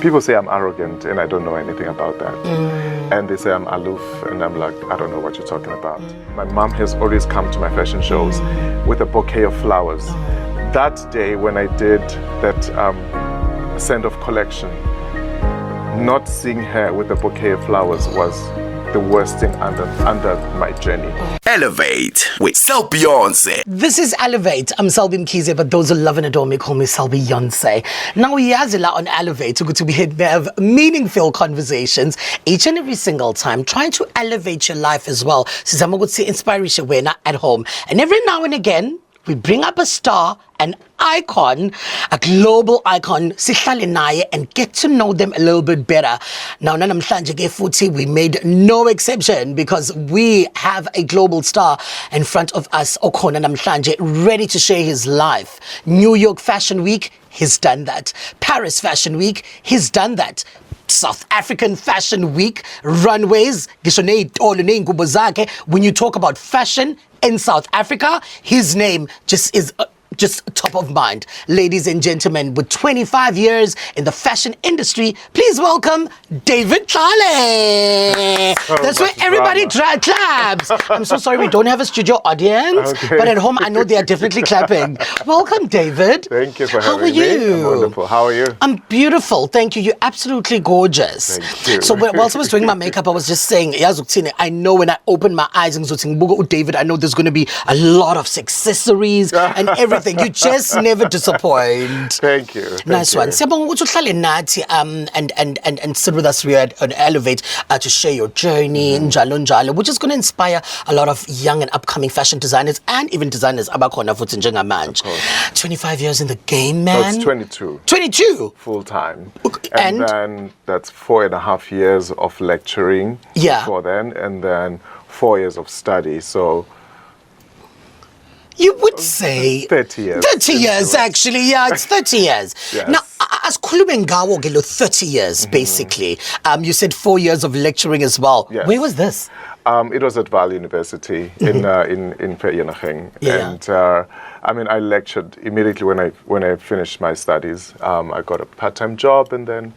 People say I'm arrogant and I don't know anything about that. And they say I'm aloof and I'm like, I don't know what you're talking about. My mom has always come to my fashion shows with a bouquet of flowers. That day when I did that send-off collection, not seeing her with a bouquet of flowers was the worst thing under my journey. Elevate with Selbeyonce. This is Elevate. I'm Selby Mkhize, but those who love and adore me call me Selbeyonce. Now we on Elevate to be here to have meaningful conversations each and every single time, trying to elevate your life as well. Since I'm going to inspiration when at home, and every now and again we bring up a star, an icon, a global icon, sihlale naye and get to know them a little bit better. Now, namhlanje ke futhi we made no exception because we have a global star in front of us, okhona namhlanje, ready to share his life. New York Fashion Week, he's done that. Paris Fashion Week, he's done that. South African Fashion Week, runways, when you talk about fashion in South Africa, his name just is just top of mind. Ladies and gentlemen, with 25 years in the fashion industry, please welcome David Tlale. That's where everybody claps. I'm so sorry we don't have a studio audience, but at home I know they are definitely clapping. Welcome, David. Thank you for having me. How are you? I'm wonderful. How are you? I'm beautiful. Thank you. You're absolutely gorgeous. Thank you. So whilst I was doing my makeup, I was just saying, I know when I open my eyes and David, I know there's going to be a lot of accessories and everything. You just never disappoint. Thank you. Nice one. Siyabonga ukuthi uhlale nathi and sit with us here on Elevate to share your journey, njalo, which is going to inspire a lot of young and upcoming fashion designers and even designers abakhona futhi njengamanje. 25 years in the game, man. No, it's 22. 22? Full time. And then that's 4.5 years of lecturing before then, and then 4 years of study. So you would say 30 years. 30 years, actually. Yeah, it's 30 years. Yes. Now, as khulume ngawo ke lo 30 years, basically. You said 4 years of lecturing as well. Yes. Where was this? It was at Vaal University in Vereeniging. Yeah. And I mean, I lectured immediately when I finished my studies. I got a part-time job, and then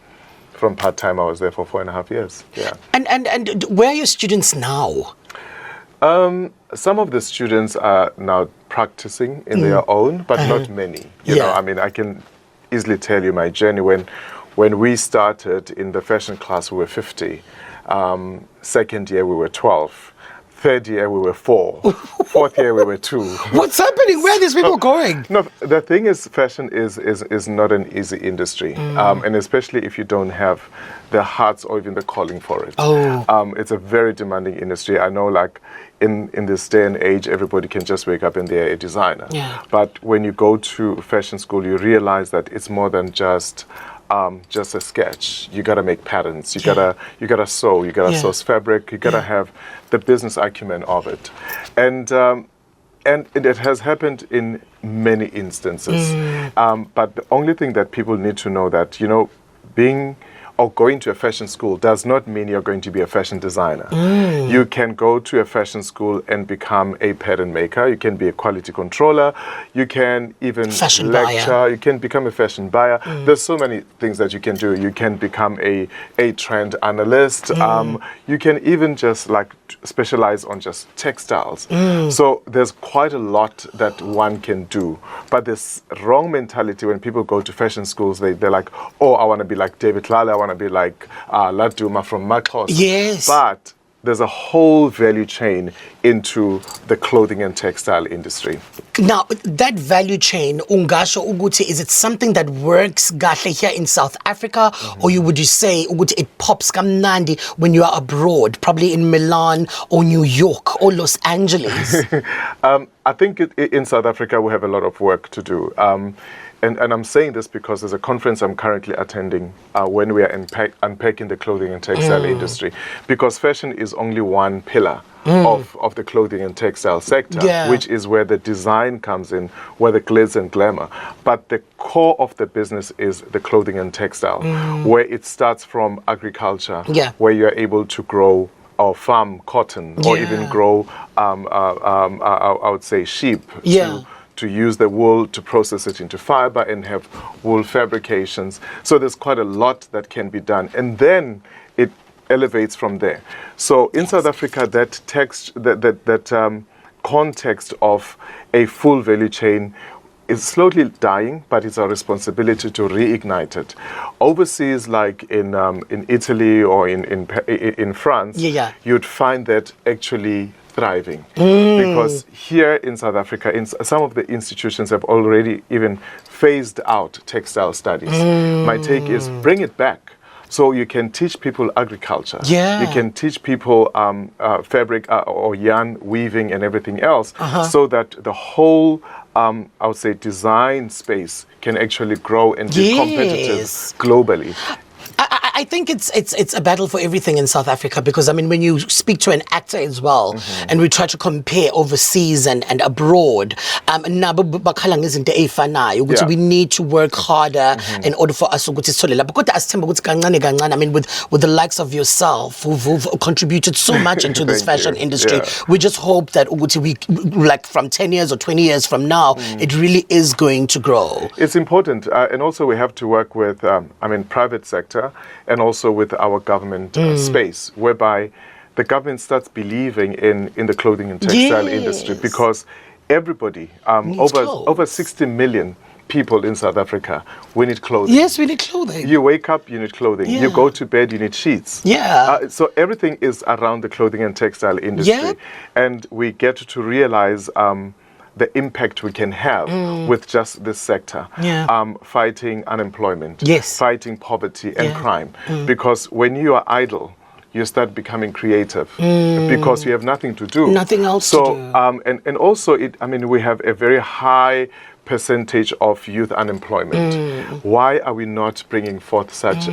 from part-time I was there for 4.5 years. Yeah. And where are your students now? Some of the students are now practicing in their own, but not many. You know, I mean, I can easily tell you my journey. When we started in the fashion class, we were 50. Second year, we were 12. Third year, we were 4. Fourth year, we were 2. What's happening? Where are these people going? No, the thing is, fashion is not an easy industry. And especially if you don't have the hearts or even the calling for it. It's a very demanding industry. I know, like, in this day and age, everybody can just wake up and they're a designer. Yeah. But when you go to fashion school, you realize that it's more than just a sketch. You gotta make patterns. You gotta sew. You gotta source fabric. You gotta have the business acumen of it, and it has happened in many instances. But the only thing that people need to know that, you know, being or going to a fashion school does not mean you're going to be a fashion designer. You can go to a fashion school and become a pattern maker. You can be a quality controller. You can even fashion lecture. buyer. You can become a fashion buyer. There's so many things that you can do. You can become a trend analyst. You can even just like specialize on just textiles. So there's quite a lot that one can do. But this wrong mentality when people go to fashion schools, they're like, oh, I want to be like David Tlale. I want to be like Laduma from Makos. Yes. But there's a whole value chain into the clothing and textile industry. Now, that value chain, ungasho uguti, is it something that works gahle here in South Africa, or would you say uguti it pops kamnandi when you are abroad, probably in Milan or New York or Los Angeles? I think in South Africa we have a lot of work to do. And I'm saying this because there's a conference I'm currently attending when we are unpacking the clothing and textile industry. Because fashion is only one pillar of the clothing and textile sector, which is where the design comes in, where the glitz and glamour. But the core of the business is the clothing and textile, where it starts from agriculture, where you're able to grow or farm cotton, or even grow, I would say, sheep to use the wool to process it into fiber and have wool fabrications. So there's quite a lot that can be done. And then it elevates from there. So in South Africa, that context of a full value chain is slowly dying, but it's our responsibility to reignite it. Overseas, like in Italy or in France, you'd find that actually thriving. Because here in South Africa, some of the institutions have already even phased out textile studies. My take is bring it back. So you can teach people agriculture. You can teach people fabric or yarn weaving and everything else, so that the whole, I would say, design space can actually grow and be competitive globally. I think it's a battle for everything in South Africa, because I mean, when you speak to an actor as well, and we try to compare overseas and abroad, we need to work harder in order for us to go to I mean, with the likes of yourself who've contributed so much into this fashion industry, we just hope that we, like, from 10 years or 20 years from now, it really is going to grow. It's important, and also we have to work with private sector and also with our government space, whereby the government starts believing in the clothing and textile industry, because everybody, over 60 million people in South Africa, we need clothing. Yes, we need clothing. You wake up, you need clothing. You go to bed, you need sheets. So everything is around the clothing and textile industry. And we get to realize the impact we can have with just this sector, fighting unemployment, fighting poverty and crime. Because when you are idle, you start becoming creative because you have nothing to do. Nothing else to do. And also, we have a very high percentage of youth unemployment. Why are we not bringing forth such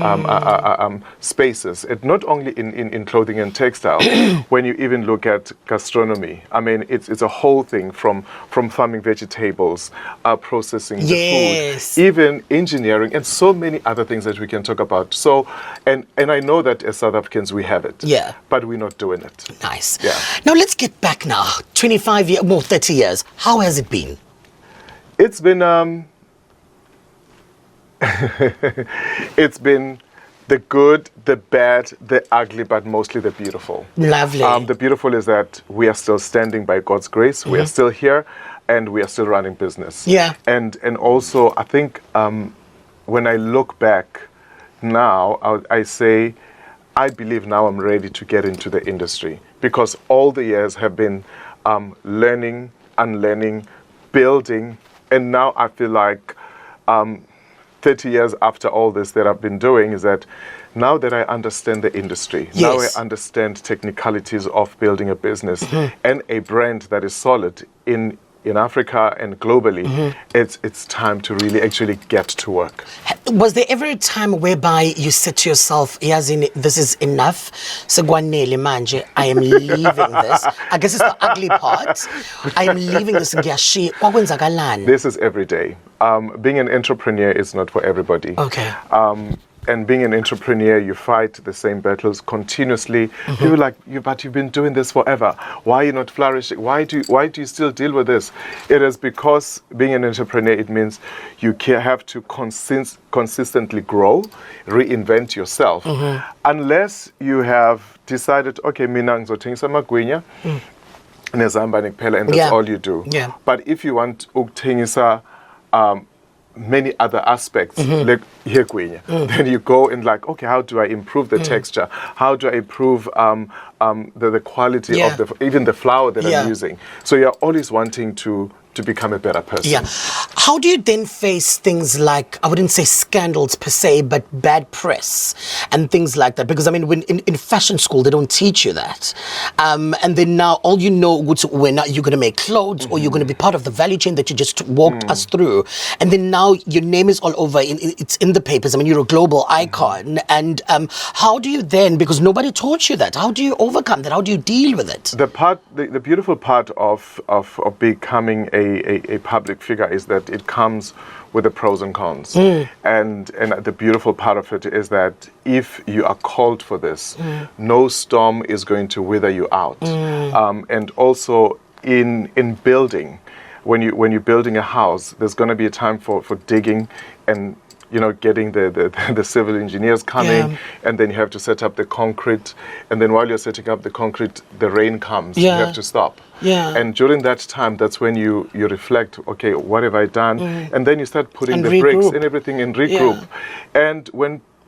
spaces? Not only in clothing and textile, when you even look at gastronomy, I mean, it's a whole thing from farming vegetables, processing the food, even engineering, and so many other things that we can talk about. So, and I know that as South Africans we have it, but we're not doing it. Nice. Now let's get back now. 25 years, more 30 years. How has it been? It's been it's been the good, the bad, the ugly, but mostly the beautiful. Lovely. The beautiful is that we are still standing by God's grace. We are still here, and we are still running business. And also, I think when I look back now, I say, I believe now I'm ready to get into the industry, because all the years have been learning, unlearning, building. And now I feel like 30 years after all this that I've been doing is that now that I understand the industry, now I understand technicalities of building a business and a brand that is solid in Africa and globally, it's time to really actually get to work. Was there ever a time whereby you said to yourself, Yazini, this is enough, Segwanele manje, I am leaving this? I guess it's the ugly part. I am leaving this. This is every day. Being an entrepreneur is not for everybody. And being an entrepreneur, you fight the same battles continuously. People are like, but you've been doing this forever. Why are you not flourishing? Why do you still deal with this? It is because being an entrepreneur, it means you have to consistently grow, reinvent yourself. Unless you have decided, okay, mina ngizothengisa amagwinya nezamba nikuphela, and that's all you do. But if you want ukuthengisa many other aspects, like then you go and like, okay, how do I improve the texture? How do I improve the quality of even the flour that I'm using? So you're always wanting to become a better person. How do you then face things like, I wouldn't say scandals per se, but bad press and things like that? Because I mean, when in fashion school, they don't teach you that. And then now all you know, when you're going to make clothes or you're going to be part of the value chain that you just walked us through. And then now your name is all over, it's in the papers. I mean, you're a global icon. And how do you then, because nobody taught you that, how do you overcome that? How do you deal with it? The beautiful part of becoming a public figure is that it comes with the pros and cons. And the beautiful part of it is that if you are called for this, no storm is going to wither you out. And also in building, when you're building a house, there's going to be a time for digging and getting the civil engineers coming, and then you have to set up the concrete, and then while you're setting up the concrete, the rain comes. You have to stop. And during that time, that's when you reflect, okay, what have I done? And then you start putting And the bricks regroup. and everything and regroup. And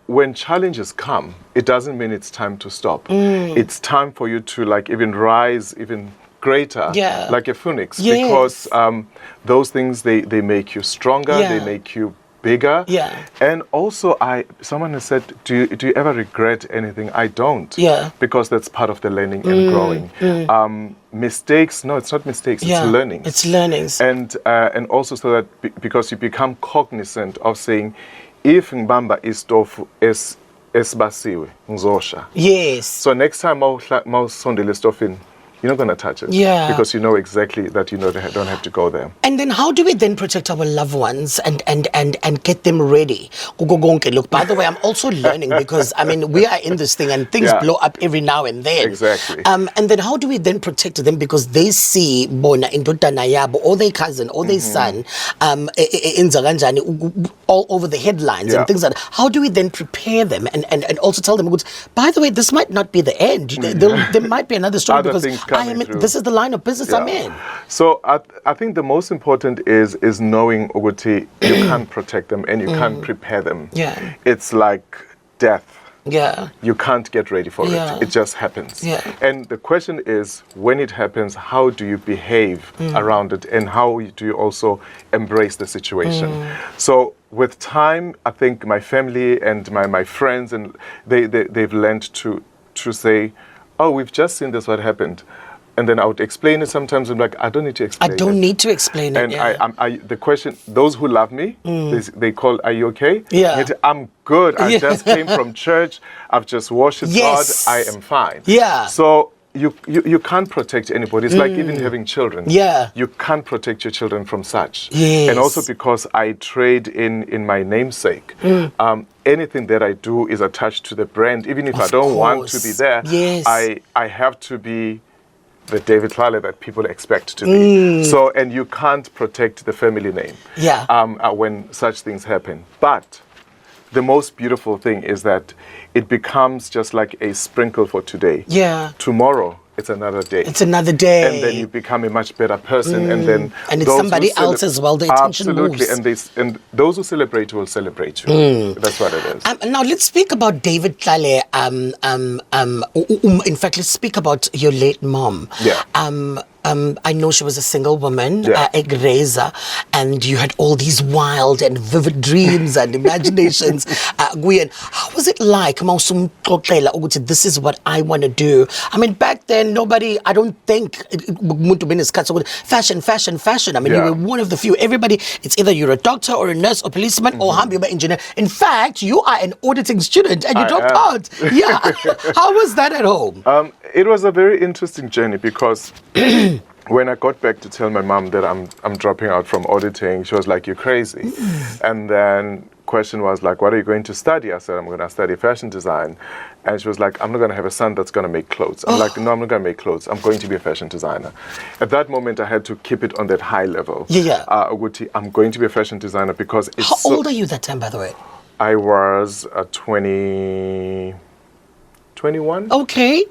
when challenges come, it doesn't mean it's time to stop. It's time for you to even rise even greater, like a phoenix, because those things, they make you stronger, they make you bigger. And also, someone has said, do you ever regret anything? I don't. Because that's part of the learning and growing. Mistakes, no, it's not mistakes, it's learning. It's learnings. And also so that because you become cognizant of saying, if ngibamba istofu esibasiwe ngizosha. Yes. So next time mawusondela estofini, you're not going to touch it. Because you know exactly that you don't have to go there. And then how do we then protect our loved ones and get them ready? Look, by the way, I'm also learning because, we are in this thing and things blow up every now and then. Exactly. And then how do we then protect them because they see bona indodana yabo or their cousin or their son all over the headlines and things like that. How do we then prepare them and also tell them, by the way, this might not be the end. There might be another story because this is the line of business I'm in. So I think the most important is knowing Uguti, you can't protect them and you can't prepare them. It's like death. You can't get ready for it. It just happens. And the question is, when it happens, how do you behave around it and how do you also embrace the situation? So with time, I think my family and my friends, and they've learned to say, oh, we've just seen this, what happened. And then I would explain it sometimes. I'm like, I don't need to explain it. I don't need to explain it. And the question, those who love me, they call, are you okay? I'm good. I just came from church. I've just worshipped God. I am fine. So you can't protect anybody. It's like even having children. You can't protect your children from such. And also because I trade in my namesake. Anything that I do is attached to the brand. Even if I don't want to be there, I have to be the David Tlale that people expect to be. So, and you can't protect the family name when such things happen. But the most beautiful thing is that it becomes just like a sprinkle for today. Tomorrow, it's another day. It's another day. And then you become a much better person. And then it's somebody else as well. The attention moves. And those who celebrate will celebrate you. That's what it is. Now let's speak about David Tlale. In fact, let's speak about your late mom. I know she was a single woman, Egreza, and you had all these wild and vivid dreams and imaginations. Gwen, how was it like? This is what I want to do. Back then, nobody, I don't think, fashion. You were one of the few. Everybody, it's either you're a doctor or a nurse or policeman or you're an engineer. In fact, you are an auditing student and you dropped out. How was that at home? It was a very interesting journey because when I got back to tell my mom that I'm dropping out from auditing, she was like, "You're crazy." And then question was like, "What are you going to study?" I said, "I'm going to study fashion design." And she was like, "I'm not going to have a son that's going to make clothes." I'm like, "No, I'm not going to make clothes. I'm going to be a fashion designer." At that moment, I had to keep it on that high level. I'm going to be a fashion designer because it's How old are you that time, by the way? I was 21. Okay.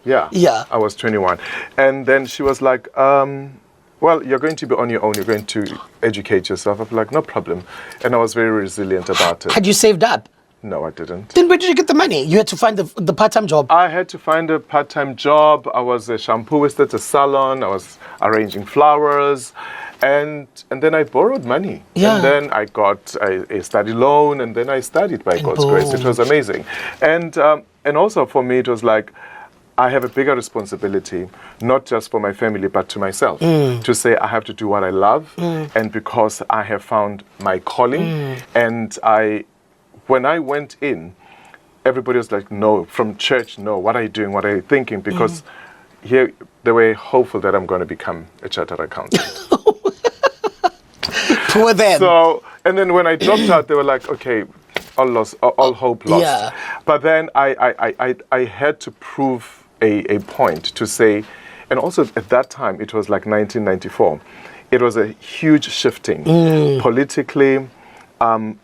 I was 21. And then she was like, well, you're going to be on your own. You're going to educate yourself. I'm like, no problem. And I was very resilient about it. Had you saved up? No, I didn't. Then where did you get the money? You had to find the part-time job. I had to find a part-time job. I was a shampooist at a salon. I was arranging flowers. And then I borrowed money. And then I got a study loan. And then I studied by God's grace. It was amazing. And also for me, it was like, I have a bigger responsibility, not just for my family, but to myself, to say I have to do what I love. And because I have found my calling. And when I went in, everybody was like, no, from church, no, what are you doing? What are you thinking? Because here they were hopeful that I'm going to become a chartered accountant. Poor them. So, and then when I dropped out, they were like, okay, all hope lost. But then I had to prove a point to say, and also at that time, it was like 1994. it was a huge shifting politically,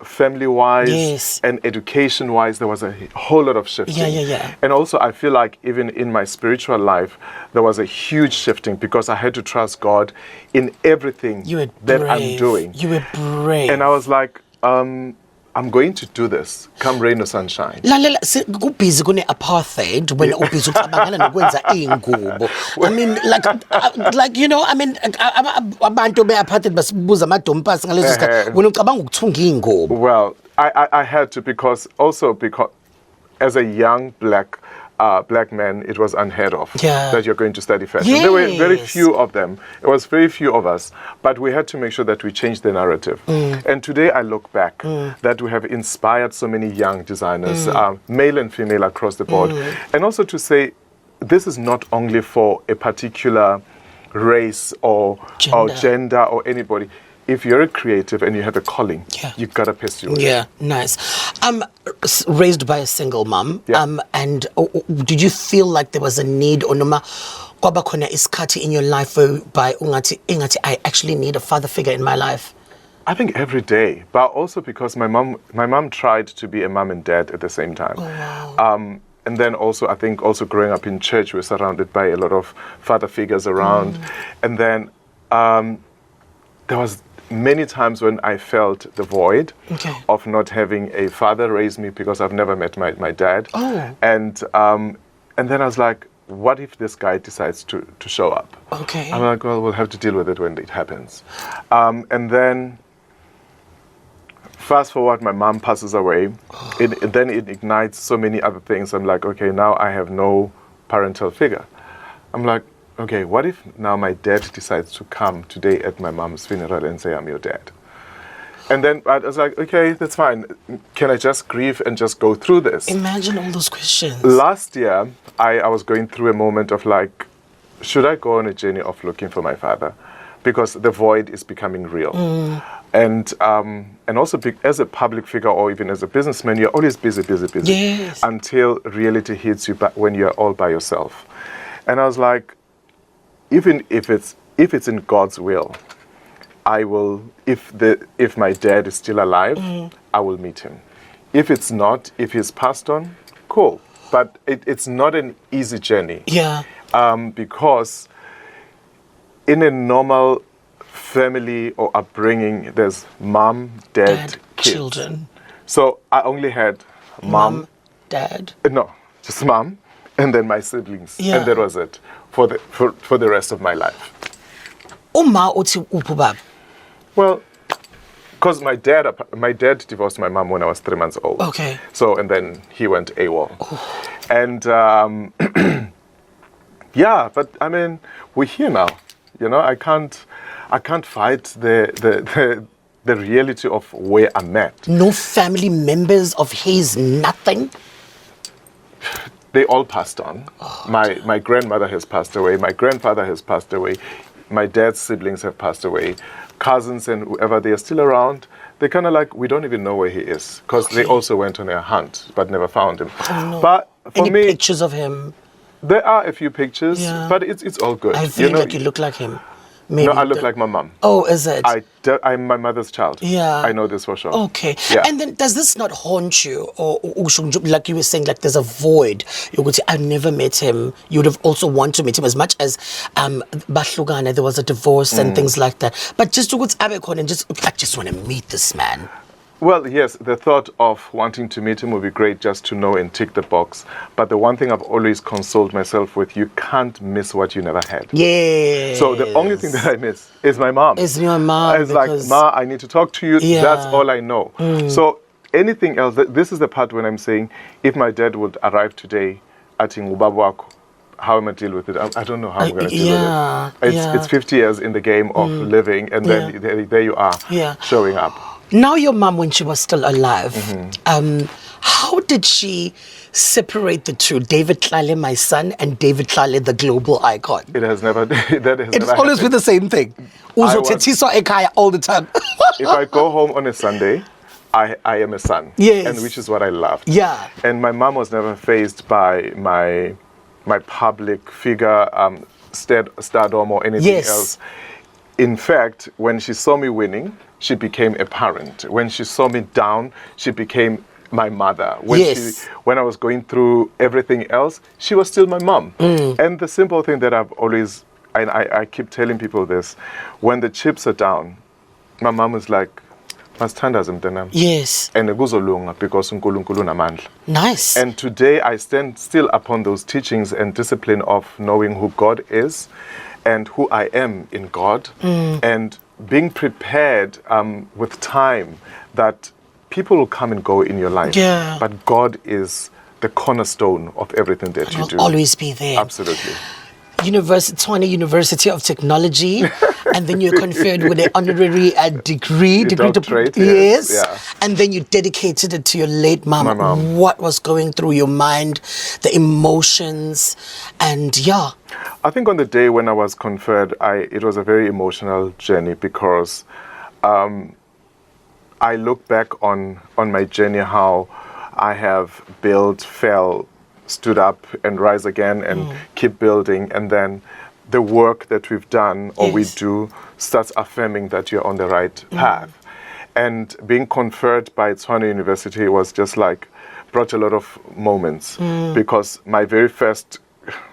family-wise, Yes. and education-wise. There was a whole lot of shifting. Yeah. And also, I feel like even in my spiritual life, there was a huge shifting because I had to trust God in everything You were that brave. I'm doing. You were brave. And I was like, I'm going to do this, come rain or sunshine. Lalela kubhizi kune-apartheid wena ubhizi ucabangela nokwenza iy'ngubo. I mean like you know, I mean abantu be-apartheid basibuza amadompasi ngaleso sikhathi wena ucabanga ukuthunga iy'ngubo. Well, I had to because as a young black man, it was unheard of that you're going to study fashion. There were very few of them. It was very few of us, but we had to make sure that we changed the narrative. And today I look back that we have inspired so many young designers, male and female across the board. And also to say, this is not only for a particular race or gender or anybody. If you're a creative and you have a calling, you gotta pursue it. Yeah, nice. Raised by a single mom, and did you feel like there was a need or noma kwaba khona isikhathi in your life by ungathi I actually need a father figure in my life? I think every day, but also because my mom tried to be a mom and dad at the same time. Oh, wow. And then also, I think also growing up in church, we were surrounded by a lot of father figures around. And then there was many times when I felt the void of not having a father raise me because I've never met my dad. Oh. And then I was like, what if this guy decides to show up? Okay. I'm like, well, we'll have to deal with it when it happens. And then fast forward, my mom passes away. Then it ignites so many other things. I'm like, okay, now I have no parental figure. I'm like, okay, what if now my dad decides to come today at my mom's funeral and say, I'm your dad? And then I was like, okay, that's fine. Can I just grieve and just go through this? Imagine all those questions. Last year, I was going through a moment of like, should I go on a journey of looking for my father? Because the void is becoming real. And also as a public figure or even as a businessman, you're always busy. Yes. Until reality hits you when you're all by yourself. And I was like, even if it's in God's will, I will. If my dad is still alive, I will meet him. If it's not, if he's passed on, cool. But it's not an easy journey. Yeah. Because in a normal family or upbringing, there's mom, dad, kids. Children. So I only had mom, dad. No, just mom, and then my siblings, Yeah. and that was it for the rest of my life. Uma uthi uphi baba? Well, because my dad divorced my mom when I was 3 months old. Okay. So and then he went AWOL, and yeah, but I mean we're here now. You know, I can't fight the reality of where I'm at. No family members of his, nothing? They all passed on. My grandmother has passed away. My grandfather has passed away. My dad's siblings have passed away. Cousins and whoever, they are still around. They're kind of like, we don't even know where he is. Because they also went on a hunt, but never found him. Oh, no. But for Any me, pictures of him? there are a few pictures, Yeah. but it's all good. I feel like you look like him. Maybe No, I look like my mom. Oh, is it? I'm my mother's child. Yeah. I know this for sure. Okay. Yeah. And then does this not haunt you? Or like you were saying, like there's a void. You would say, I never met him. You would have also wanted to meet him as much as Bahlugana, there was a divorce and things like that. But just to go to Abekon and I just want to meet this man. Well, yes, the thought of wanting to meet him would be great just to know and tick the box. But the one thing I've always consoled myself with, you can't miss what you never had. Yeah. So the only thing that I miss is my mom. Is your mom. It's like, Ma, I need to talk to you. Yeah. That's all I know. So anything else, this is the part when I'm saying, if my dad would arrive today at Ngubabwako, how am I deal with it? I don't know how I'm going to deal with it. It's 50 years in the game of living, and then there you are, showing up. Now your mom, when she was still alive, how did she separate the two? David Tlale, my son, and David Tlale, the global icon. It has never. It's always been the same thing. Uzothethiswa ekhaya all the time. If I go home on a Sunday, I am a son. Yes. And which is what I loved. Yeah. And my mom was never fazed by my public figure, stardom or anything else. in fact, when she saw me winning, she became a parent. When she saw me down, she became my mother. When I was going through everything else, she was still my mom. And the simple thing that I've always, and I keep telling people this, when the chips are down, my mom is like, masithandaze mntanami. Yes. And kuzolunga because uNkulunkulu unamandla. Nice. And today I stand still upon those teachings and discipline of knowing who God is and who I am in God, and being prepared with time that people will come and go in your life. Yeah. But God is the cornerstone of everything that you do. Always be there. Absolutely. Tshwane University of Technology, and then you're conferred with an honorary degree. Doctorate, yes. Yeah. And then you dedicated it to your late mom. My mom. What was going through your mind, the emotions, and yeah. I think on the day when I was conferred, it was a very emotional journey because I look back on my journey, how I have built, fell, stood up and rise again and keep building, and then the work that we've done or we do starts affirming that you're on the right path. And being conferred by Tshwane University was just like, brought a lot of moments because my very first,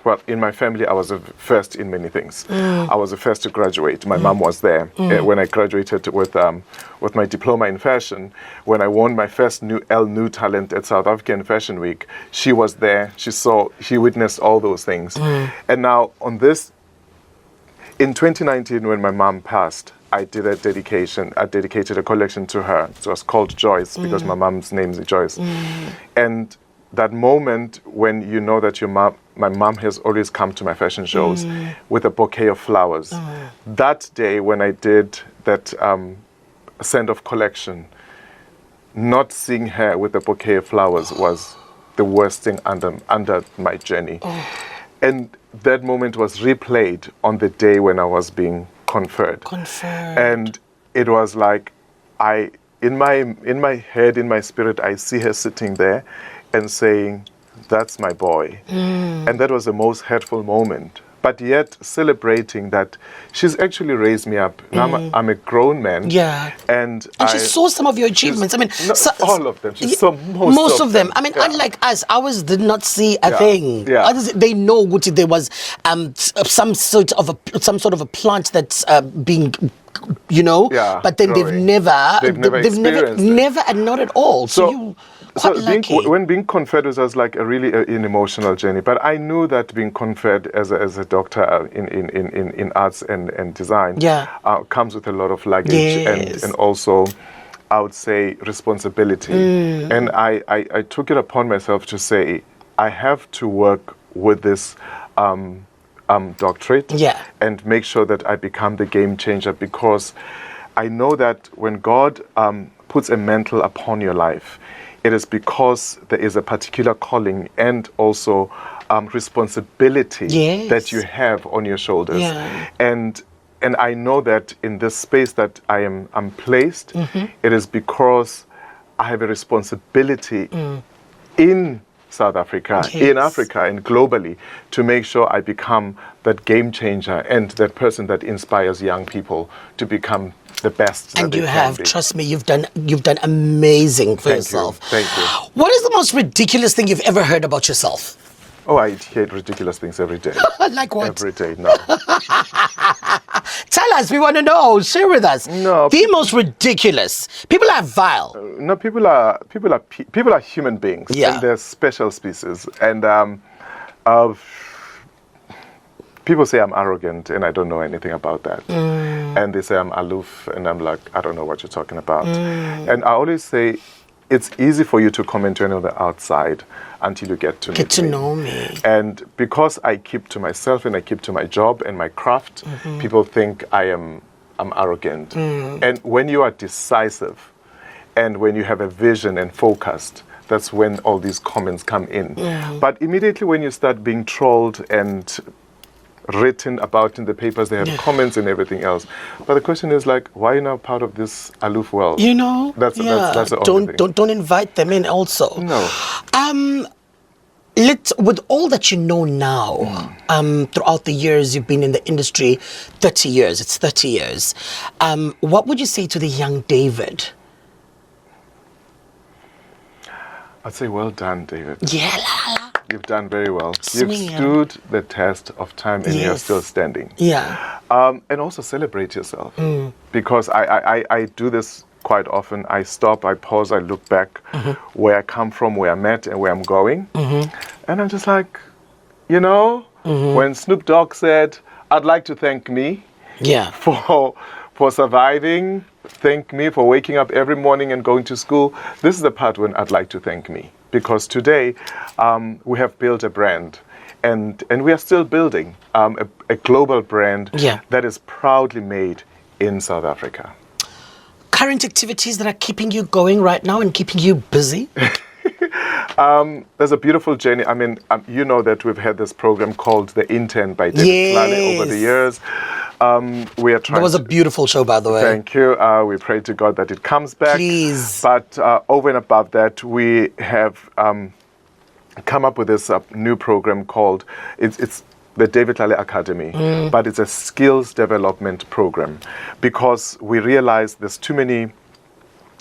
well, in my family, I was a first in many things. I was the first to graduate. My mom was there when I graduated with my diploma in fashion. When I won my first new talent at South African Fashion Week, she was there. She witnessed all those things. And now on this, in 2019, when my mom passed, I did a dedication. I dedicated a collection to her. It was called Joyce because my mom's name is Joyce. And that moment when you know that my mom has always come to my fashion shows with a bouquet of flowers. That day when I did that send-off collection, not seeing her with a bouquet of flowers was the worst thing under my journey. And that moment was replayed on the day when I was being conferred. And it was like, in my head, in my spirit, I see her sitting there and saying, that's my boy. And that was the most hurtful moment. But yet celebrating that she's actually raised me up. Now I'm a grown man. Yeah. And she saw some of your achievements. I mean, all of them. She saw most of them. I mean, unlike us, ours did not see a thing. Yeah. Others, they know Guti, there was some sort of a plant that's being, but then growing. they've never experienced it. never and not at all. So you quite lucky. When being conferred was like an emotional journey, but I knew that being conferred as a doctor in arts and design comes with a lot of luggage and also, I would say, responsibility. And I took it upon myself to say, I have to work with this doctorate and make sure that I become the game changer, because I know that when God puts a mantle upon your life, it is because there is a particular calling and also responsibility that you have on your shoulders. And I know that in this space that I'm placed, it is because I have a responsibility in South Africa, in Africa, and globally to make sure I become that game changer and that person that inspires young people to become the best. And you have, trust me, you've done amazing for yourself. Thank you. What is the most ridiculous thing you've ever heard about yourself? Oh, I hear ridiculous things every day. Like what? Every day, no. Tell us, we want to know. Share with us. No. The most ridiculous. People are vile. No, people are human beings. Yeah. And they're special species. And people say I'm arrogant, and I don't know anything about that. And they say I'm aloof, and I'm like, I don't know what you're talking about. And I always say, it's easy for you to comment to anyone outside until you get to know me. And because I keep to myself and I keep to my job and my craft, people think I'm arrogant. And when you are decisive and when you have a vision and focused, that's when all these comments come in. But immediately when you start being trolled and written about in the papers, they have comments and everything else. But the question is like, why are you now part of this aloof world? That's the only thing. Don't invite them in also. No. With all that you know now, throughout the years you've been in the industry, 30 years, it's 30 years, what would you say to the young David? I'd say well done, David. Yeah, la, la. You've done very well. Swing, You've yeah. stood the test of time and you're Yes. still standing. Yeah. And also celebrate yourself. Because I do this quite often. I stop, I pause, I look back where I come from, where I'm at, and where I'm going. And I'm just like, you know, when Snoop Dogg said, I'd like to thank me Yeah. for surviving, thank me for waking up every morning and going to school. This is the part when I'd like to thank me. Because today we have built a brand and we are still building a global brand Yeah. that is proudly made in South Africa. Current activities that are keeping you going right now and keeping you busy? There's a beautiful journey. I mean, you know that we've had this program called The Intern by David Tlale over the Yes. years. We are trying That was a beautiful show, by the way. Thank you. We pray to God that it comes back. Please. But over and above that, we have come up with this new program called, it's the David Tlale Academy, but it's a skills development program because we realize there's too many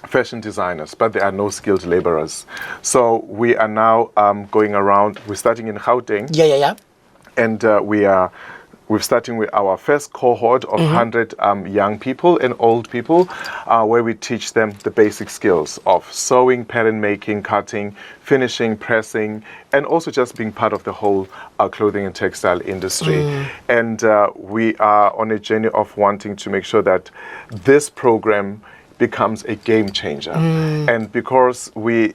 fashion designers, but there are no skilled laborers. So we are now going around, we're starting in Gauteng, Yeah. and we're starting with our first cohort of 100 young people and old people, where we teach them the basic skills of sewing, pattern making, cutting, finishing, pressing, and also just being part of the whole clothing and textile industry. And we are on a journey of wanting to make sure that this program becomes a game changer. And because we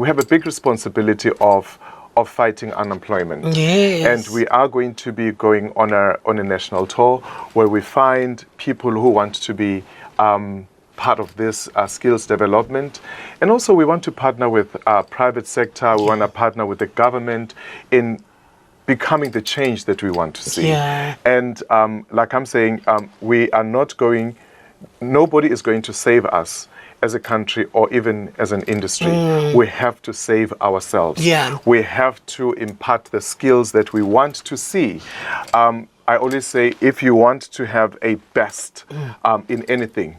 have a big responsibility of fighting unemployment. Yes. And we are going to be going on a national tour where we find people who want to be part of this skills development. And also we want to partner with private sector, we want to partner with the government in becoming the change that we want to see. Yeah. And like I'm saying, we are not going, nobody is going to save us as a country or even as an industry. We have to save ourselves. Yeah. We have to impart the skills that we want to see. I always say, if you want to have a best in anything,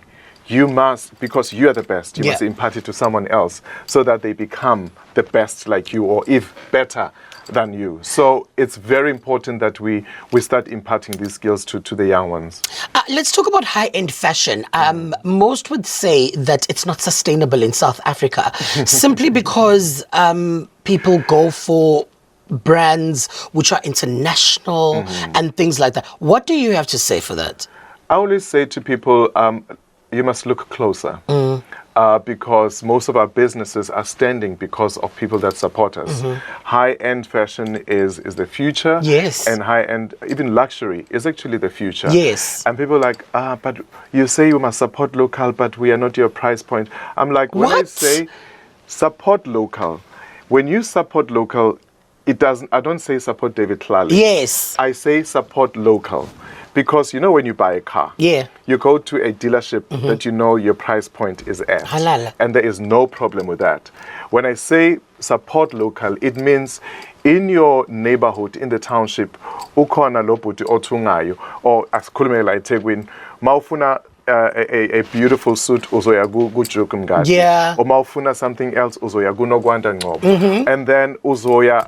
you must, because you are the best, you Yeah. must impart it to someone else so that they become the best like you or if better than you. So it's very important that we start imparting these skills to the young ones. Let's talk about high-end fashion. Most would say that it's not sustainable in South Africa simply because people go for brands which are international and things like that. What do you have to say for that? I always say to people, you must look closer because most of our businesses are standing because of people that support us. High-end fashion is the future. Yes. And high-end, even luxury, is actually the future. Yes. And people are like, but you say you must support local, but we are not your price point. I'm like, when I What? say support local, when you support local, it doesn't, I don't say support David Tlale. Yes. I say support local. Because you know when you buy a car, Yeah. you go to a dealership that you know your price point is at. Halal. And there is no problem with that. When I say support local, it means in your neighborhood, in the township, ukhona lo bhuti othungayo, or asikhulume la eThekwini, mawufuna a beautiful suit uzoya kuJuku Mngadi. Yeah. Or mawufuna something else uzoya kuNokwanda Ngcobo. And then uzoya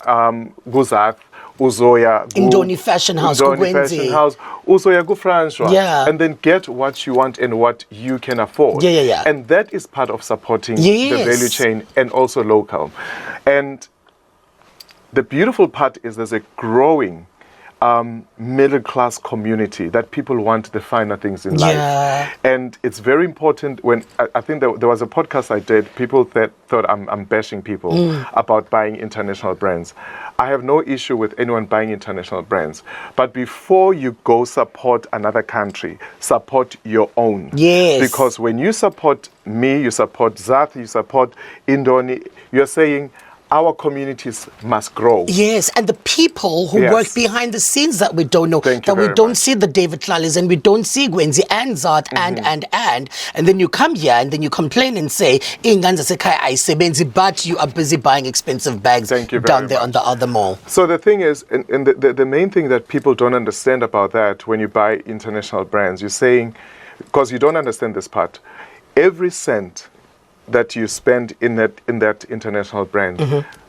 kuZath. Uzoya Indoni Fashion House, Indoni kuKwenzi. Fashion House, uzoya kuFrancois. Yeah. And then get what you want and what you can afford. Yeah. And that is part of supporting Yes. the value chain and also local. And the beautiful part is there's a growing middle-class community that people want the finer things in life. Yeah. And it's very important when, I think there was a podcast I did, people thought I'm bashing people about buying international brands. I have no issue with anyone buying international brands. But before you go support another country, support your own. Yes. Because when you support me, you support Zath, you support Indoni, you're saying, our communities must grow. Yes, and the people who Yes. work behind the scenes that we don't know, Thank you that we very don't much. see the David Tlales and we don't see Gwenzi and Zart and then you come here and then you complain and say, "Ingane zasekhaya ayisebenzi," but you are busy buying expensive bags Thank you down very there on much. the other mall. So the thing is, and the main thing that people don't understand about that when you buy international brands, you're saying, because you don't understand this part, every cent that you spend in that international brand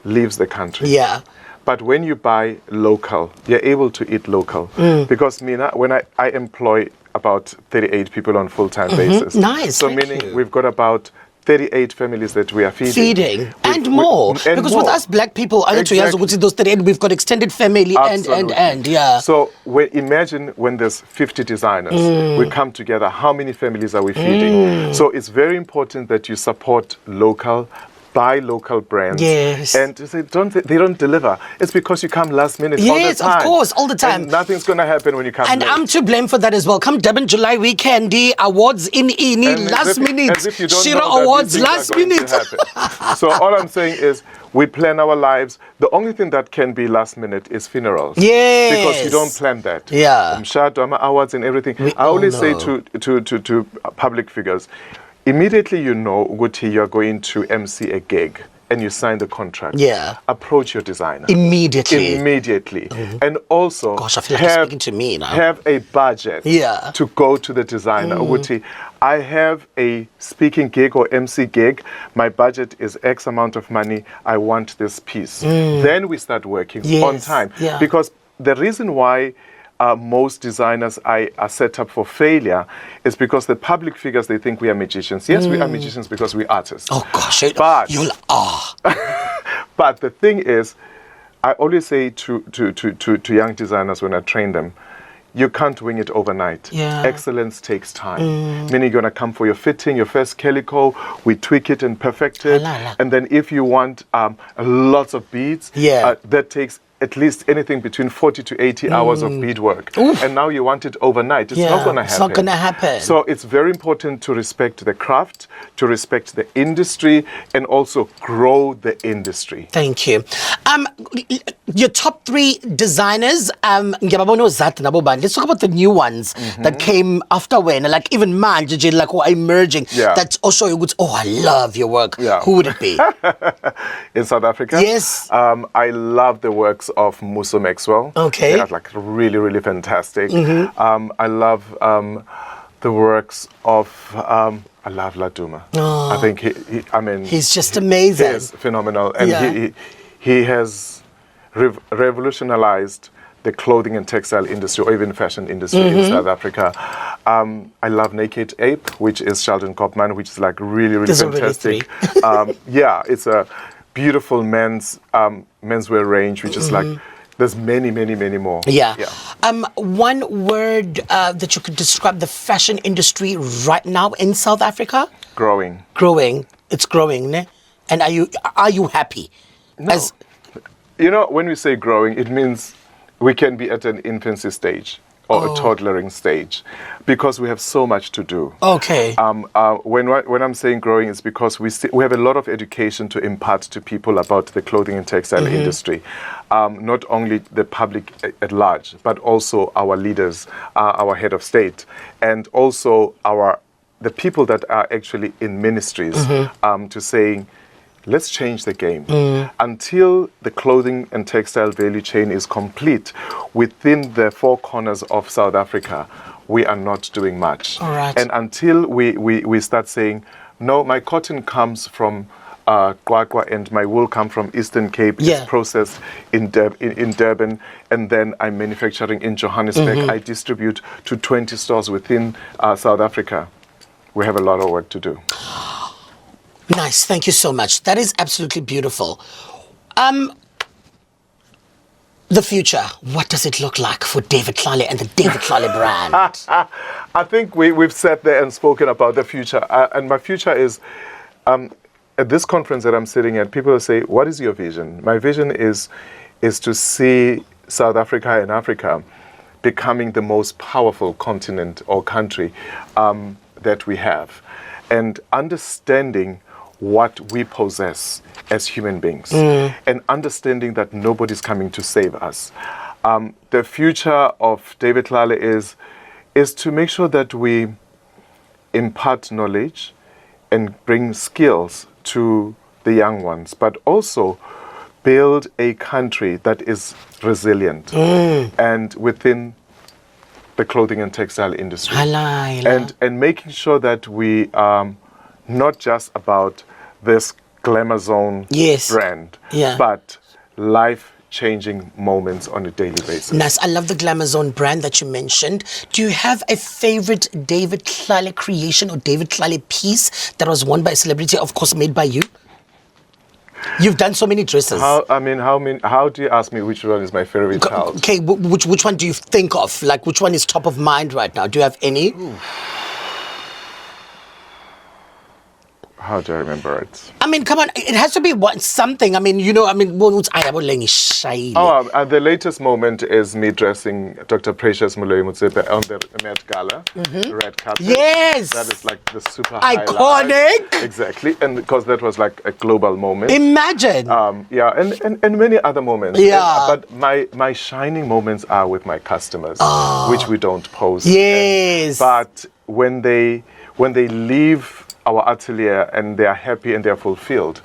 leaves the country. Yeah. But when you buy local, you're able to eat local. Because when I employ about 38 people on full-time basis. Nice, So thank meaning you. we've got about 38 families that we are feeding. And more. And Because with more. us black people, I need to Exactly. those 38, we've got extended family Absolutely. and yeah. So imagine when there's 50 designers, we come together, how many families are we feeding? So it's very important that you support local, buy local brands. Yes. And to say, they don't deliver. It's because you come last minute all the Yes, time. of course, all the time. And nothing's going to happen when you come And late. I'm to blame for that as well. Come Durban July weekend, the awards in And last minute. as if you don't Shira know that awards these things last are going to minute. happen. So all I'm saying is we plan our lives. The only thing that can be last minute is funerals. Yes. Because you don't plan that. Yeah. Mshado, awards and everything. We I always all say know. to public figures, immediately you know, Uguti, you're going to MC a gig and you sign the contract. Yeah. Approach your designer. Immediately. Immediately. And also Gosh, I feel like you're speaking to me now. have a budget Yeah. to go to the designer. Uguti, I have a speaking gig or MC gig. My budget is X amount of money. I want this piece. Then we start working on Yes, time. yeah. Because the reason why most designers are set up for failure is because the public figures, they think we are magicians. Yes, we are magicians because we're artists. Oh gosh, But- you'll But the thing is, I always say to young designers when I train them, you can't wing it overnight. Yeah. Excellence takes time. Meaning you're going to come for your fitting, your first calico, we tweak it and perfect it. Halala. And then if you want lots of beads, Yeah. that takes at least anything between 40 to 80 hours of bead work. And now you want it overnight. It's not going to happen. It's not going to happen. So it's very important to respect the craft, to respect the industry, and also grow the industry. Thank you. Your top 3 designers, ngiyababona uZat nabo bani. Let's talk about the new ones that came after when, like even manje, like who are emerging. Yeah. That also you would, I love your work. Yeah. Who would it be? In South Africa? Yes. I love the works of Muso Maxwell. Okay. They are like really, really fantastic. I love the works of, I love Laduma. I think He's just amazing. he is phenomenal. And Yeah. he has revolutionized the clothing and textile industry or even fashion industry in South Africa. I love Naked Ape, which is Sheldon Kopman, which is like really, really There's already fantastic. Yeah, it's a beautiful menswear range, which is like, there's many, many, many more. Yeah. One word that you could describe the fashion industry right now in South Africa? Growing. Growing. It's growing, ne? And are you happy? No. You know, when we say growing, it means we can be at an infancy stage or a toddlering stage because we have so much to do. Okay. When I'm saying growing, it's because we have a lot of education to impart to people about the clothing and textile industry. Not only the public at large, but also our leaders, our head of state, and also the people that are actually in ministries to saying, let's change the game. Until the clothing and textile value chain is complete within the 4 corners of South Africa, we are not doing much. All right. And until we start saying, no, my cotton comes from Kwakwa and my wool come from Eastern Cape, Yeah. it's processed in Durban, and then I'm manufacturing in Johannesburg. I distribute to 20 stores within South Africa. We have a lot of work to do. Nice. Thank you so much. That is absolutely beautiful. The future. What does it look like for David Tlale and the David Tlale brand? I think we've sat there and spoken about the future. And my future is, at this conference that I'm sitting at, people will say, what is your vision? My vision is to see South Africa and Africa becoming the most powerful continent or country that we have. And understanding what we possess as human beings and understanding that nobody's coming to save us. The future of David Tlale is to make sure that we impart knowledge and bring skills to the young ones, but also build a country that is resilient and within the clothing and textile industry. And making sure that we are not just about this glamour zone brand, but life-changing moments on a daily basis. Nice. I love the Glamour Zone brand that you mentioned. Do you have a favorite David Tlale creation or David Tlale piece that was worn by a celebrity, of course, made by you? You've done so many dresses. How do you ask me which one is my favorite child? Okay, which one do you think of? Like, which one is top of mind right now? Do you have any? How do I remember it? I mean, come on, it has to be something. I mean, you know, the latest moment is me dressing Dr. Precious Moloi Motsepe on the Met Gala, red carpet. Yes! That is like the super iconic! Highlight. Exactly, and because that was like a global moment. Imagine! And many other moments. Yeah. But my shining moments are with my customers, which we don't post. Yes! But when they leave our atelier and they are happy and they are fulfilled,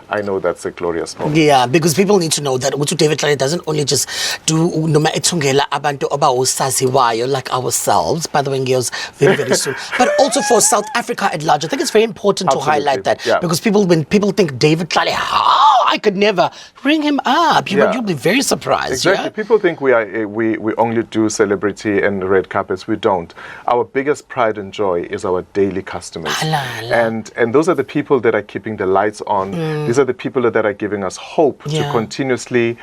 I know that's a glorious moment. Yeah, because people need to know that Utu David Tlale doesn't only just do noma etungela abantu obawosaziwayo like ourselves, by the way, girls, very, very soon, but also for South Africa at large. I think it's very important to highlight that because when people think David Tlale, I could never ring him up. You'll be very surprised. Exactly. Yeah? People think we only do celebrity and red carpets. We don't. Our biggest pride and joy is our daily customers. And those are the people that are keeping the lights on. These are the people that are giving us hope to continuously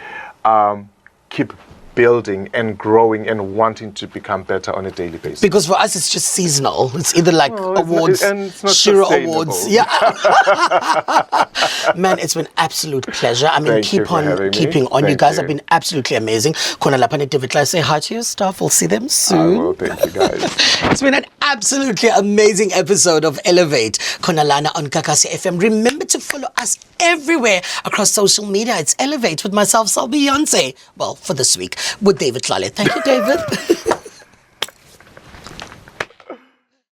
keep building and growing and wanting to become better on a daily basis. Because for us, it's just seasonal. It's either like awards, it's not Shiro sustainable. Awards. Yeah. Man, it's been absolute pleasure. I mean, keep on keeping on. You guys have been absolutely amazing. Kona lapane David Tlale, say hi to your staff. We'll see them soon. I will. Thank you, guys. It's been an absolutely amazing episode of Elevate Kona lana on Gagasi FM. Remember to follow us everywhere across social media. It's Elevate with myself, Selbeyonce. Well, for this week with David Tlale. Thank you, David.